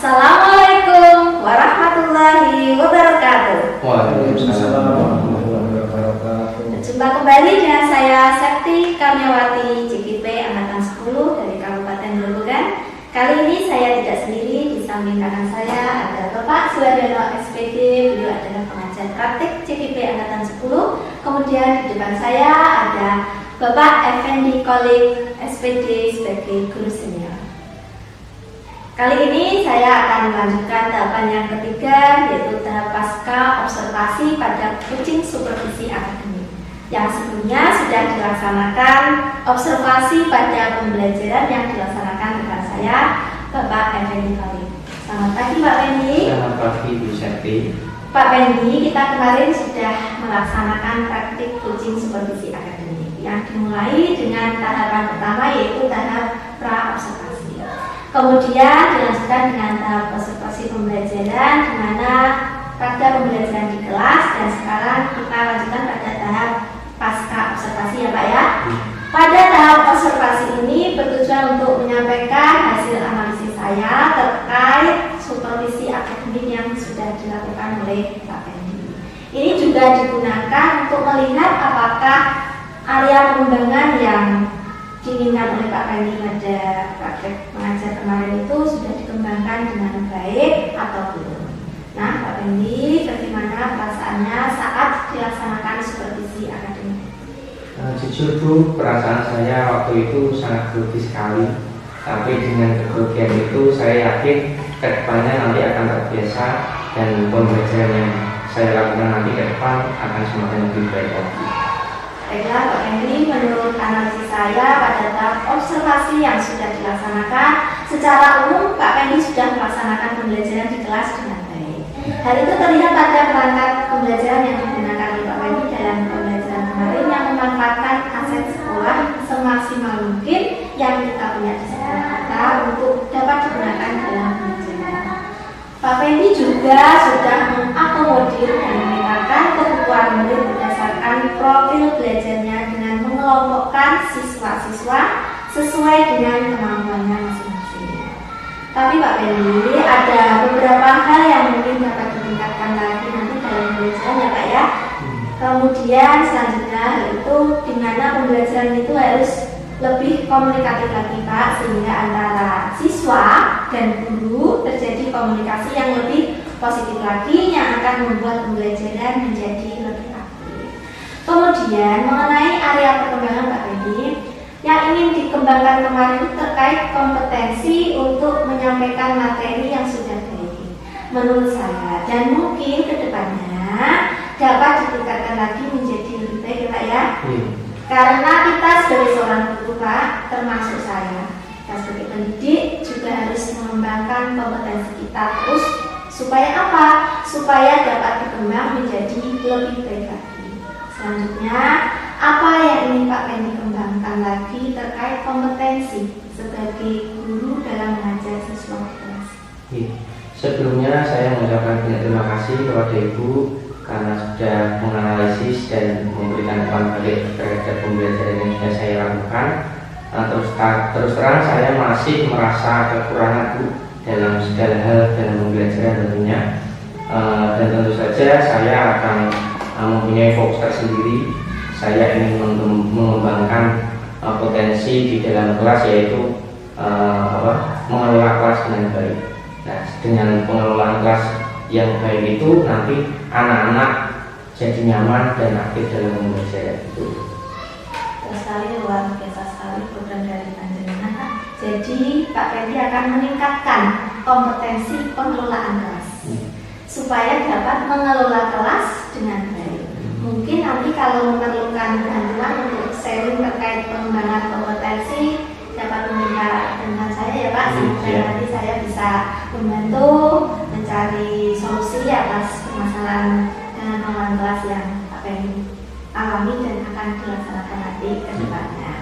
Assalamualaikum warahmatullahi wabarakatuh. Waalaikumsalam warahmatullahi wabarakatuh. Jumpa kembali dengan saya Septi Karniawati JKP Angkatan 10 dari Kabupaten Grobogan. Kali ini saya tidak sendiri, di samping kanan saya ada Bapak Suwaryono SPD, beliau adalah pengajar praktik JKP Angkatan 10. Kemudian di depan saya ada Bapak Effendi Kolik SPD sebagai guru senior. Kali ini saya akan melanjutkan tahapan yang ketiga, yaitu tahap pasca observasi pada coaching supervisi akademik. Yang sebelumnya sudah dilaksanakan observasi pada pembelajaran yang dilaksanakan rekan saya, Bapak Effendi Kolik. Selamat pagi Pak Fendi. Selamat pagi Bu Septi. Pak Fendi, kita kemarin sudah melaksanakan praktik coaching supervisi akademik yang dimulai dengan tahapan pertama, yaitu tahap pra-observasi. Kemudian dilanjutkan dengan tahap observasi pembelajaran, di mana pada pembelajaran di kelas, dan sekarang kita lanjutkan pada tahap pasca observasi ya Pak ya. Pada tahap observasi ini bertujuan untuk menyampaikan hasil analisis saya terkait supervisi akademik yang sudah dilakukan oleh Pak Fendi. Ini juga digunakan untuk melihat apakah area pengembangan yang diinginkan oleh Pak Fendi pada praktek mengajar kemarin itu sudah dikembangkan dengan baik atau belum. Nah, Pak Fendi, bagaimana perasaannya saat dilaksanakan supervisi akademik? Jujur Bu, perasaan saya waktu itu sangat grogi sekali. Tapi dengan kegrogian itu saya yakin kedepannya nanti akan terbiasa dan pembelajaran yang saya lakukan nanti ke depan akan semakin lebih baik lagi. Baiklah Pak Fendi, menurut analisis saya pada tahap observasi yang sudah dilaksanakan, secara umum Pak Fendi sudah melaksanakan pembelajaran di kelas dengan baik. Hal itu terlihat pada perangkat pembelajaran yang digunakan oleh Pak Fendi dalam pembelajaran kemarin, yang memanfaatkan aset sekolah semaksimal mungkin yang kita punya di sekolah kita untuk dapat digunakan dalam pembelajaran. Pak Fendi juga sudah mengakomodir dan memetakan kebutuhan murid berdasarkan profil belajarnya dengan mengelompokkan siswa-siswa sesuai dengan kemampuannya masing-masing. Tapi Pak Fendi, ada beberapa hal yang mungkin dapat ditingkatkan lagi nanti dalam pembelajaran ya Pak ya. Kemudian selanjutnya yaitu di mana pembelajaran itu harus lebih komunikatif lagi Pak, sehingga antara siswa dan guru terjadi komunikasi yang lebih positif lagi yang akan membuat pembelajaran menjadi lebih aktif. Kemudian mengenai area perkembangan Pak Fendi, yang ingin dikembangkan kemarin itu terkait kompetensi untuk menyampaikan materi yang sudah baik menurut saya, dan mungkin kedepannya dapat ditingkatkan lagi menjadi lebih baik ya Pak ya. Karena kita sebagai seorang guru Pak, termasuk saya sebagai pendidik juga harus mengembangkan kompetensi kita terus, supaya apa? Supaya dapat berkembang menjadi lebih baik lagi. Selanjutnya, apa yang ingin Pak Fendi kembangkan lagi terkait kompetensi sebagai guru dalam mengajar siswa kelas? Sebelumnya saya mengucapkan banyak terima kasih kepada Ibu karena sudah menganalisis dan memberikan umpan balik terhadap pembelajaran yang sudah saya lakukan. Terus terang saya masih merasa kekurangan Bu dalam segala hal dalam pembelajaran tentunya, dan tentu saja saya akan mempunyai fokus tersendiri. Saya ingin mengembangkan potensi di dalam kelas, yaitu mengelola kelas dengan baik. Nah, dengan pengelolaan kelas yang baik itu nanti anak-anak jadi nyaman dan aktif dalam pembelajaran itu. Sekali luar biasa sekali program dari panjenengan Pak. Jadi Pak Fendi akan meningkatkan kompetensi pengelolaan kelas supaya dapat mengelola kelas dengan baik. Mungkin nanti kalau memerlukan bantuan untuk sharing terkait pengembangan kompetensi dapat meminta dengan saya ya Pak, sehingga nanti saya bisa membantu mencari solusi atas permasalahan dengan pengelolaan kelas yang Pak Fendi alami dan akan dilaksanakan nanti ke depannya.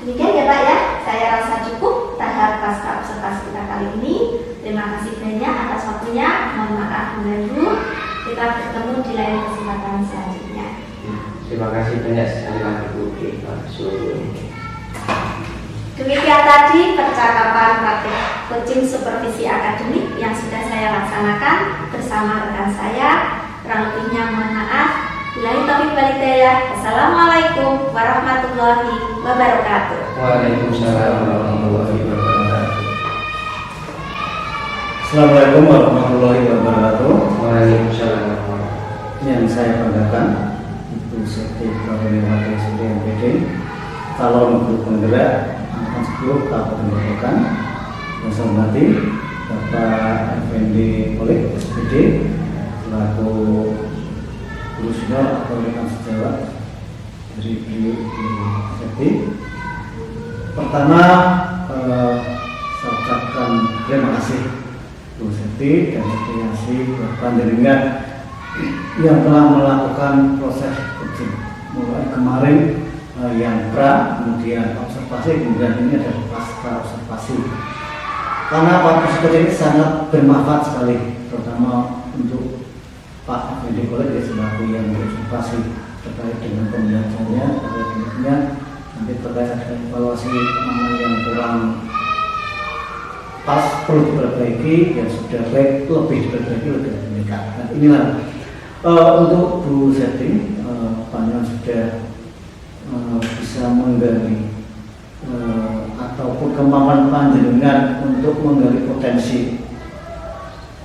Demikian ya Pak ya, saya rasa cukup tahap pasca observasi kita kali ini. Terima kasih banyak atas waktunya, mohon maaf mengganggu. Kita bertemu di lain kesempatan selanjutnya. Terima kasih banyak sekali lagi Bu. Demikian tadi percakapan praktik coaching supervisi akademik yang sudah saya laksanakan bersama rekan saya. Kurang lebihnya mohon maaf. Billahi taufiq wal hidayah. Wassalamualaikum warahmatullahi wabarakatuh. Waalaikumsalam warahmatullahi wabarakatuh. Assalamualaikum warahmatullahi wabarakatuh. Waalaikumsalam warahmatullahi wabarakatuh. Yang saya banggakan Ibu Siti Wakil Siti MPD, calon guru penggerak angkatan 10 Kabupaten Grobogan. Yang saya hormati Bapak Effendi Polik SPD selaku guru senior atau rekan sejawat dari Ibu Siti. Pertama, saya ucapkan terima kasih Bu Siti dan Siti buat panjenengan yang telah melakukan proses coaching mulai kemarin yang pra, kemudian observasi, kemudian ini ada pasca observasi. Karena proses coaching ini sangat bermanfaat sekali, terutama untuk Pak Effendi Kolek selaku yang berobservasi terkait dengan pembelajarannya, terkait dengannya, nanti terkait dengan evaluasi mana yang kurang pas perlu diperbaiki, yang sudah baik lebih diperbaiki, lebih meningkat. Nah, inilah untuk Bu Seti, panjang sudah bisa menggali ataupun kemampuan panjenengan untuk menggali potensi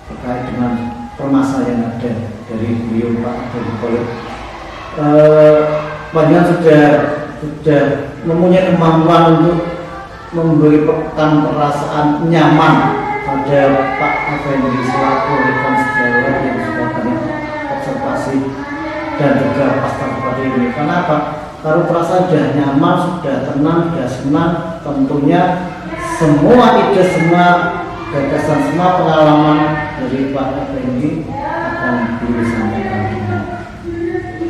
terkait dengan permasalahan yang ada dari beliau Pak Effendi Kolek. Panjang sudah mempunyai kemampuan untuk memberikan perasaan nyaman pada Pak Effendi selaku rekan sejawat yang sudah banyak observasi dan juga pasca seperti ini. Kenapa? Kalau perasaan sudah nyaman, sudah tenang, sudah senang, tentunya semua ide, semua gagasan, semua pengalaman dari Pak Effendi akan disampaikan dengan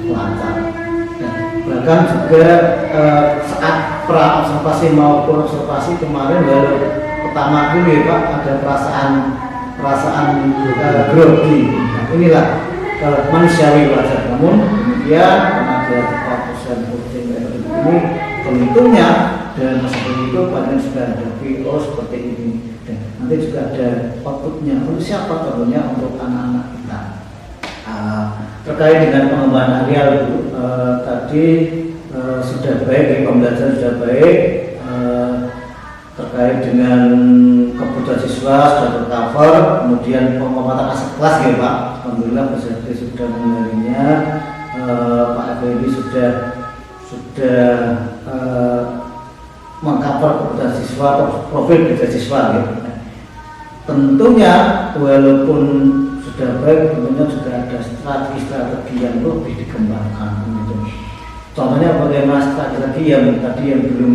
lancar. Bahkan juga saat pra observasi maupun observasi kemarin baru pertama kali ya Pak ada perasaan grogi. Nah, inilah manusiawi wajar. Namun kemudian tenaga Pak dosen coaching ini tentunya dan meskipun itu pada sudah ada PO seperti ini dan nanti juga ada outputnya untuk siapa tentunya untuk anak-anak kita. Terkait dengan pengembangan areal tadi sudah baik, pembelajaran sudah baik, terkait dengan kebutuhan siswa sudah tercover, kemudian penguatan aset kelas ya Pak, alhamdulillah Bu Seti sudah mengenalinya, Pak Effendi sudah mengcover kebutuhan siswa atau profil kebutuhan siswa ya. Tentunya walaupun sudah baik, tentunya juga ada strategi yang lebih dikembangkan. Gitu. Contohnya bagaimana strategi yang tadi yang belum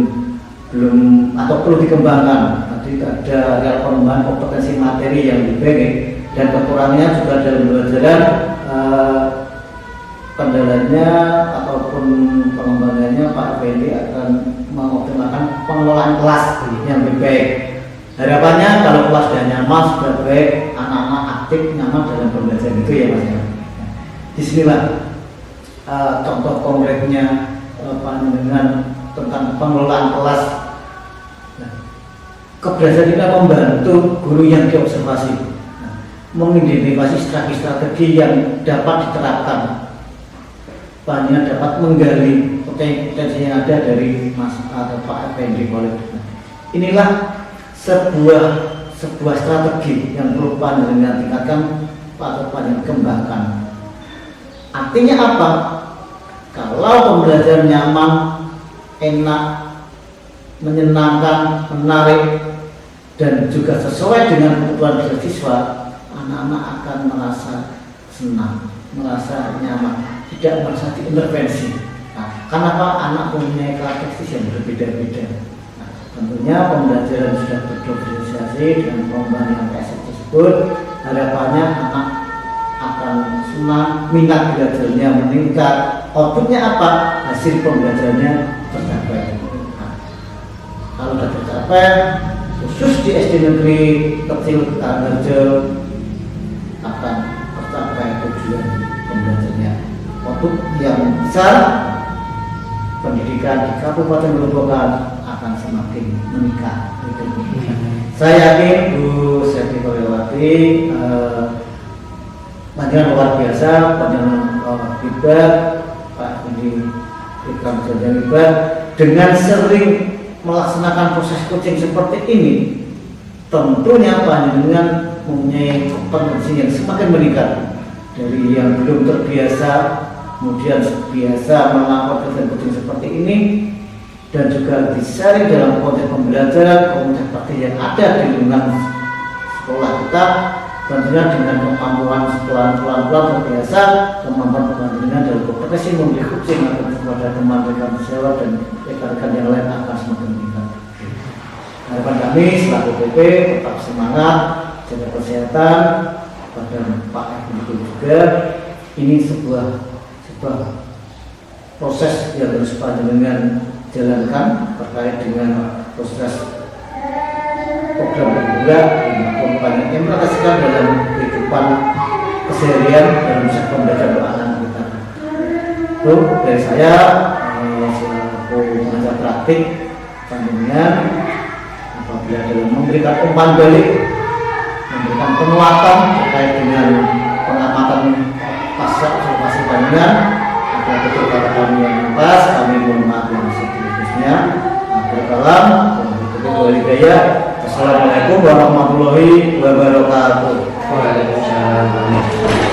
atau perlu dikembangkan. Tadi ada real pengembangan kompetensi materi yang lebih baik dan kekurangannya juga dalam pembelajaran kendalanya ataupun pengembangannya Pak Effendi akan mengoptimalkan pengelolaan kelas yang lebih baik. Harapannya kalau kelas sudah nyaman, sudah baik, anak-anak aktif, nyaman dalam pembelajaran itu ya Mas ya. Disinilah contoh konkretnya pandangan tentang pengelolaan kelas. Nah, keberhasilan kita membantu guru yang diobservasi, mengidentifikasi strategi yang dapat diterapkan, banyak dapat menggali potensi yang ada dari Mas atau Pak Effendi Kolek. Inilah sebuah strategi yang perlu panjenengan tingkatkan atau panjenengan kembangkan. Artinya apa? Kalau pembelajaran nyaman, enak, menyenangkan, menarik, dan juga sesuai dengan kebutuhan siswa, anak-anak akan merasa senang, merasa nyaman, tidak merasa diintervensi. Nah, kenapa anak mempunyai karakteristik yang berbeda-beda? Nah, tentunya pembelajaran sudah berdifferensiasi dengan pengembangan yang tersebut, harapannya anak akan senang, minat belajarnya meningkat, outputnya apa? Hasil pembelajarannya tercapai. Nah, kalau sudah tercapai, khusus di SD negeri kecil Karangrejo akan tercapai tujuan pembelajarannya. Output yang besar, pendidikan di Kabupaten Grobogan akan semakin meningkat. Saya yakin Bu Seti Koryawati panjenengan luar biasa, panjenengan hebat, Pak Budi Ikram Jajan hebat, dengan sering melaksanakan proses coaching seperti ini. Tentunya panjenengan mempunyai kompetensi yang semakin meningkat dari yang belum terbiasa, kemudian biasa melakukan kegiatan coaching seperti ini, dan juga disaring dalam konteks pembelajaran, konteks praktik yang ada di lingkungan sekolah kita. Tentunya dengan kemampuan pelan-pelan terbiasa, kemampuan panjenengan dalam kompetensi memberi coaching kepada teman-teman siswa dan rekan-rekan yang lain akan semakin meningkat. Harapan kami selaku PP tetap semangat, jaga kesehatan, pada Pak Ibu juga. Ini sebuah proses yang harus panjenengan jalankan terkait dengan proses program juga yang banyak yang merasakan dalam kehidupan keseharian dalam sektor pembelajaran anak kita. Itu dari saya selaku pengajar praktik panjenengan apabila dalam memberikan umpan balik, memberikan penguatan terkait dengan pengamatan pasca observasi panjenengan, agar betul kata kami yang pas, kami mohon maaf yang sebelumnya. Assalamualaikum warahmatullahi wabarakatuh. Waalaikumsalam.